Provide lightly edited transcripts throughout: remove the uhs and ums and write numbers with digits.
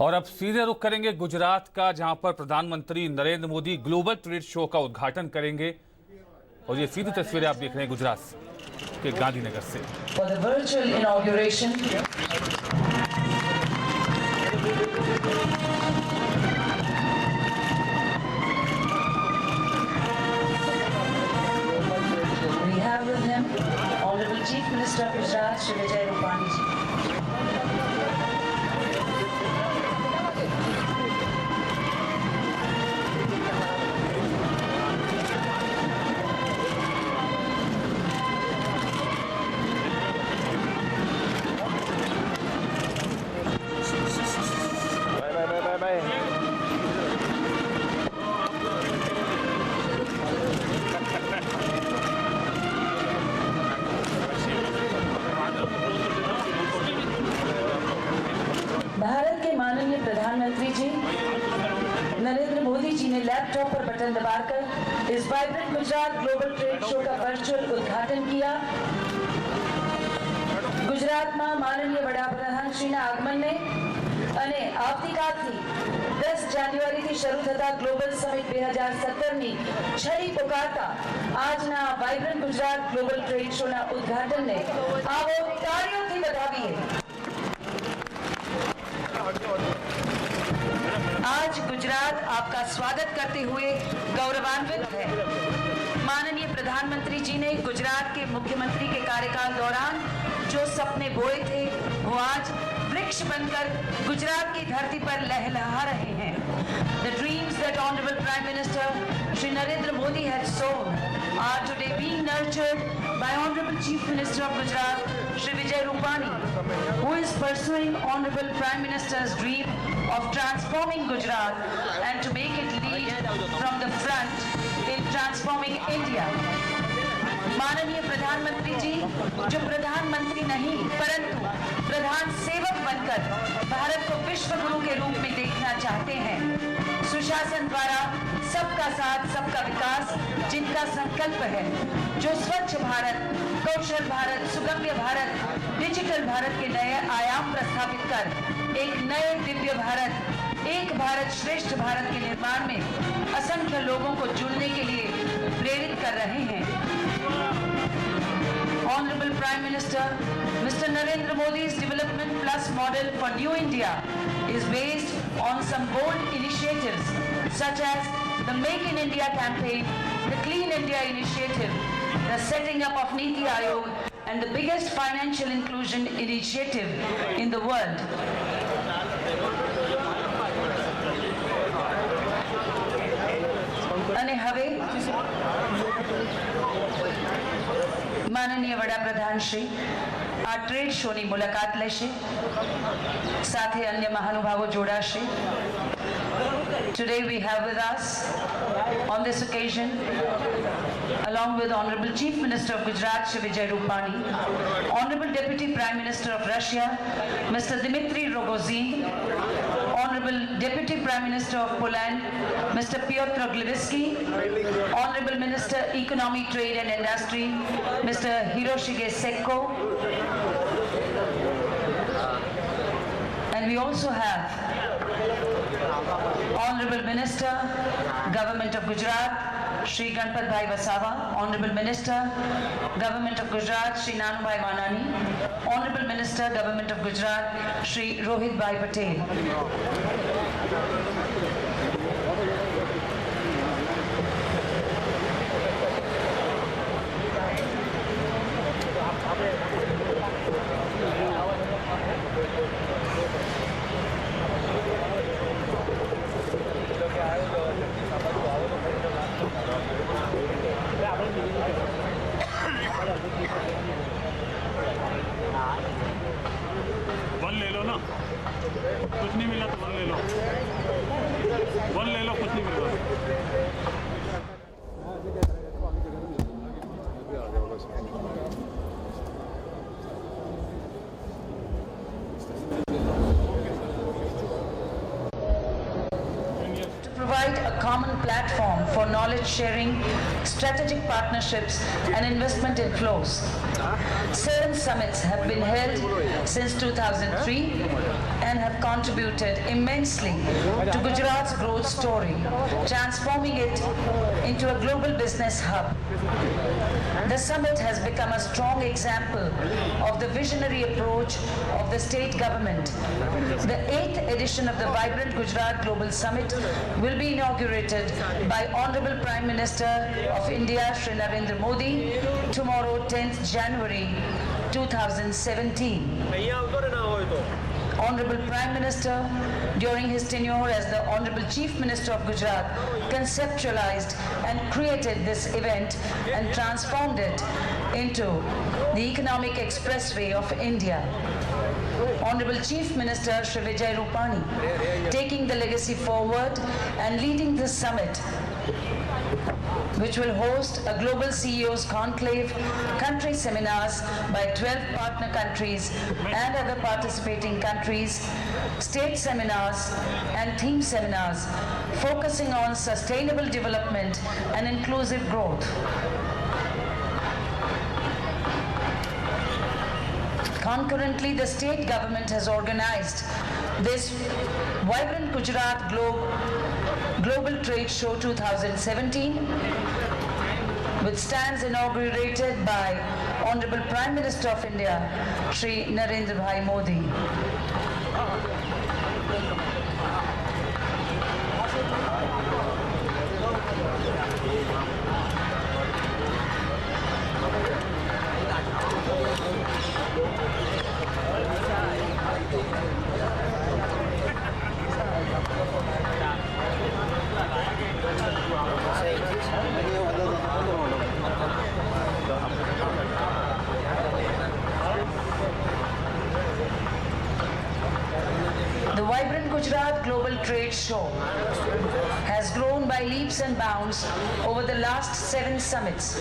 और अब सीधे रुख करेंगे गुजरात का, जहां पर प्रधानमंत्री Narendra Modi global trade show का उद्घाटन करेंगे। और ये सीधी तस्वीरें आप देख रहे हैं गुजरात के गांधीनगर से। For the virtual inauguration, we have with him Honorable Chief Minister of Gujarat, Shri Vijay Rupani ji. Bharat के माननीय प्रधानमंत्री जी नरेंद्र मोदी जी ने लैपटॉप पर बटन दबाकर इस vibrant Gujarat global trade show का वर्चुअल उद्घाटन किया। ગુજરાતમાં માનનીય વડાપ્રધાનશ્રીના આગમનને અને આવતીકાલથી 10 જાન્યુઆરીથી શરૂ થતા ગ્લોબલ સમિટ 2017ની છડી પોકારતા આજના વાઇબ્રન્ટ ગુજરાત ગ્લોબલ ટ્રેડ શોના ઉદ્ઘાટનને આવો તાળીઓથી વધાવીએ। आज गुजरात आपका स्वागत करते हुए गौरवान्वित है। माननीय प्रधानमंत्री जी ने गुजरात के मुख्यमंत्री के कार्यकाल दौरान जो सपने बोए थे वो आज वृक्ष बनकर गुजरात की धरती पर लहलहा रहे हैं। The dreams that Honorable Prime Minister Shri Narendra Modi has sown are today being nurtured by Honorable Chief Minister of Gujarat Shri Vijay Rupani, who is pursuing Honorable Prime Minister's dream of transforming Gujarat and to make it lead from the front in transforming India. माननीय प्रधानमंत्री जी जो प्रधानमंत्री नहीं परंतु प्रधान सेवक बनकर भारत को विश्व गुरु के रूप में देखना चाहते हैं। सुशासन द्वारा सबका साथ सबका विकास जिनका संकल्प है, जो स्वच्छ भारत, कौशल भारत, सुगम्य भारत, डिजिटल भारत के नए आयाम प्रस्थापित कर एक नए दिव्य भारत, एक भारत श्रेष्ठ भारत के निर्माण में असंख्य लोगों को जुड़ने के लिए प्रेरित कर रहे हैं। Honorable Prime Minister Mr. Narendra Modi's Development Plus model for New India is based on some bold initiatives such as the Make in India campaign, the Clean India initiative, the setting up of Niti Aayog, and the biggest financial inclusion initiative in the world. અને હવે માનનીય વડાપ્રધાન શ્રી આ trade શોની મુલાકાત લેશે, સાથે અન્ય મહાનુભાવો જોડાશે। Today we have with us on this occasion, along with Honorable Chief Minister of Gujarat Shri Vijay Rupani, Honorable Deputy Prime Minister of Russia Mr. Dmitry Rogozin, Honorable Deputy Prime Minister of Poland Mr. Piotr Gliwiski, Honorable Minister Economy, Trade and Industry Mr. Hiroshige Sekko, and we also have Honorable Minister, Government of Gujarat Shri Ganpat Bhai Vasawa, Honorable Minister, Government of Gujarat Shri Nanubhai Manani, Honorable Minister, Government of Gujarat Shri Rohit Bhai Patel. One ले लो ना, कुछ नहीं मिला तो one ले लो, one ले लो, कुछ नहीं मिला। Provide a common platform for knowledge sharing, strategic partnerships and investment inflows. CERN summits have been held since 2003 and have contributed immensely to Gujarat's growth story, transforming it into a global business hub. The summit has become a strong example of the visionary approach of the state government. The 8th edition of the Vibrant Gujarat Global Summit will be inaugurated by Honorable Prime Minister of India, Shri Narendra Modi, tomorrow, 10th January 2017. Honorable Prime Minister, during his tenure as the Honorable Chief Minister of Gujarat, conceptualized and created this event and transformed it into the economic expressway of India. Honorable Chief Minister Shri Vijay Rupani, taking the legacy forward and leading this summit, which will host a global CEOs conclave, country seminars by 12 partner countries and other participating countries, state seminars and theme seminars focusing on sustainable development and inclusive growth. Concurrently, the state government has organized this Vibrant Gujarat Global Trade Show 2017, which stands inaugurated by Honorable Prime Minister of India, Shri Narendra Bhai Modi. The Vibrant Gujarat Global Trade Show has grown by leaps and bounds over the last 7 summits.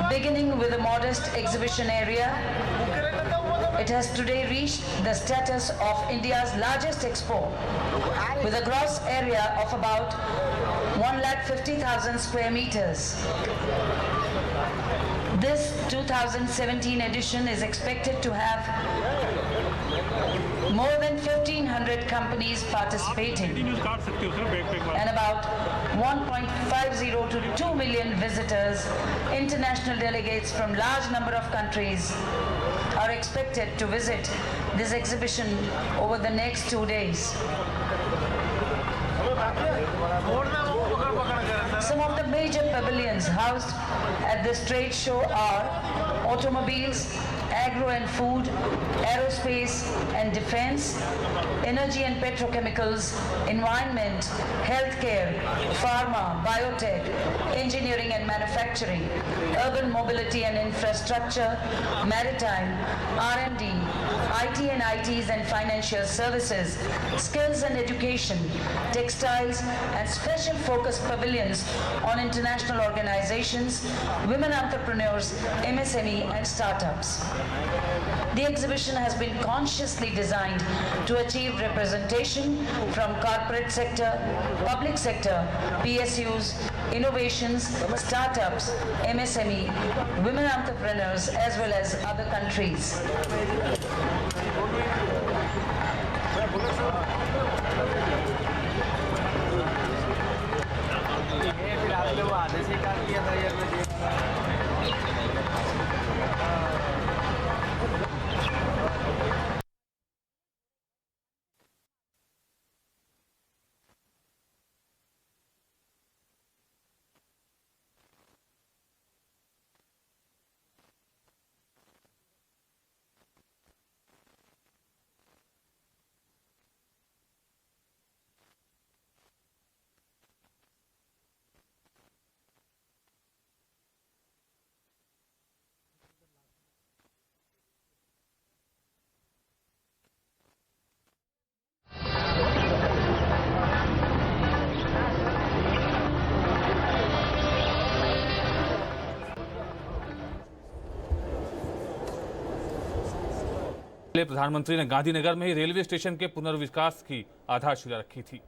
Beginning with a modest exhibition area, it has today reached the status of India's largest expo, with a gross area of about 150,000 square meters. This 2017 edition is expected to have more than 1,500 companies participating and about 1.50 to 2 million visitors. International delegates from large number of countries are expected to visit this exhibition over the next 2 days. Some of the major pavilions housed at this trade show are automobiles, agro and food, aerospace and defense, energy and petrochemicals, environment, healthcare, pharma, biotech, engineering and manufacturing, urban mobility and infrastructure, maritime, R&D, IT and ITs and financial services, skills and education, textiles, and special focus pavilions on international organizations, women entrepreneurs, MSME and startups. The exhibition has been consciously designed to achieve representation from corporate sector, public sector, PSUs, innovations, startups, MSME, women entrepreneurs, as well as other countries. प्रधानमंत्री ने गांधीनगर में ही railway station के पुनर्विकास की आधारशिला रखी थी।